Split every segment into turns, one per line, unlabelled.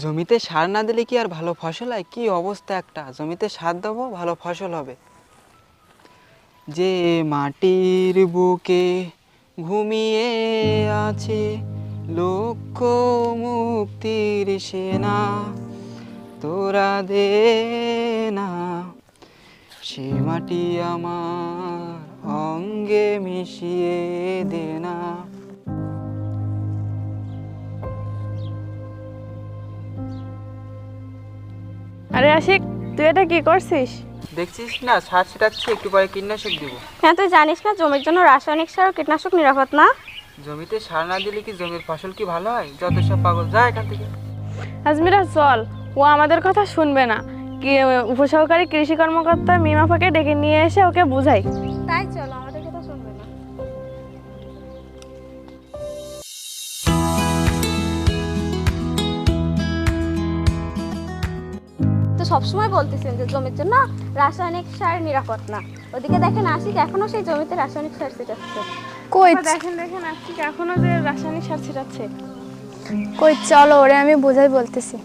জমিতে সার না দিলে কি আর ভালো ফসল হয়? কি অবস্থা একটা! জমিতে সার দেবো, ভালো ফসল হবে। যে মাটির বুকে ঘুমিয়ে আছে লক্ষ্য মুক্তির সেনা, তোরা দে না সে মাটি আমার অঙ্গে মিশিয়ে দে না।
আরে আশিক, তুই এটা কি করছিস?
দেখছিস না, সার ছিটাচ্ছি, একটু পরে কীটনাশক দিব।
হ্যাঁ, তুই জানিস না জমির জন্য রাসায়নিক সার ও কীটনাশক নিরাপদ না?
জমিতে সার না দিলে কি জমির ফসল কি ভালো হয়? যত সব পাগল, যা এখান থেকে।
আজমিরা চল, ও আমাদের কথা শুনবে না। কি উপসহকারী কৃষি কর্মকর্তা মিমাফাকে ডেকে নিয়ে এসে ওকে বুঝাই।
তাই চলো, আমাদের কথা শুনবে না। তো সবসময় বলতেছেন যে জমির জন্য রাসায়নিক সার নিরাপদ না। ওদিকে দেখেন আশিক এখনো সেই জমিতে রাসায়নিক সার ছিটাচ্ছে।
কই দেখেন আশিক এখনো যে রাসায়নিক সার ছিটাচ্ছে।
কই চলো, ওরে আমি বোঝাই বলতেছি।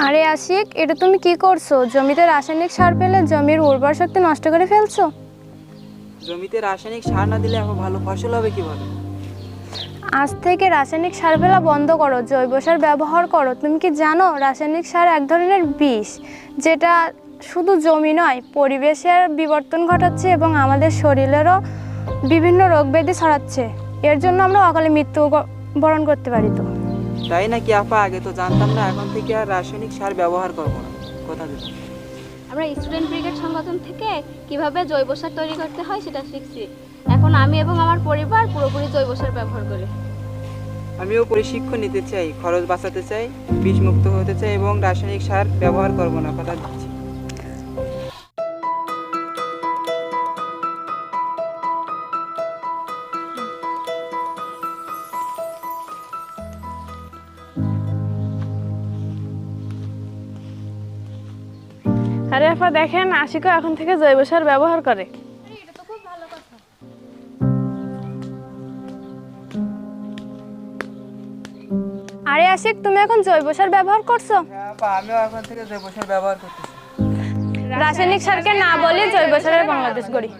আরে আশিক, এটা তুমি কি করছো? জমিতে রাসায়নিক সার ফেলে জমির উর্বর শক্তি নষ্ট করে ফেলছো।
জমিতে রাসায়নিক সার না দিলে এখন ভালো ফসল হবে কিভাবে?
আজ থেকে রাসায়নিক সার ফেলা বন্ধ করো, জৈব সার ব্যবহার করো। তুমি কি জানো রাসায়নিক সার এক ধরনের বিষ, যেটা শুধু জমি নয় পরিবেশের বিবর্তন ঘটাচ্ছে এবং আমাদের শরীরেরও বিভিন্ন রোগ ব্যাধি ছড়াচ্ছে। এর জন্য আমরা অকালে মৃত্যু বরণ করতে পারি। তো
তাই নাকি আপা? আগে তো জানতাম না। এখন থেকে আর রাসায়নিক সার ব্যবহার করবো না। কথা দিলাম।
আমরা স্টুডেন্ট ব্রিগেড সংগঠন থেকে কিভাবে জৈব সার তৈরি করতে হয় সেটা শিখছি। এখন আমি এবং আমার পরিবার পুরোপুরি জৈব সার ব্যবহার করি।
আমিও প্রশিক্ষণ নিতে চাই, খরচ বাঁচাতে চাই, বিষমুক্ত হতে চাই এবং রাসায়নিক সার ব্যবহার করবো না। কথা দিচ্ছি।
আরে আপা দেখেন, আশিকও এখন থেকে জৈব সার ব্যবহার করে।
আরে আশিক, তুমি এখন জৈব সার ব্যবহার করছো?
হ্যাঁ আপা, আমিও এখন থেকে জৈব সার ব্যবহার করতেছি।
রাসায়নিক সারকে না বলে জৈব সারের বাংলাদেশ গড়ি।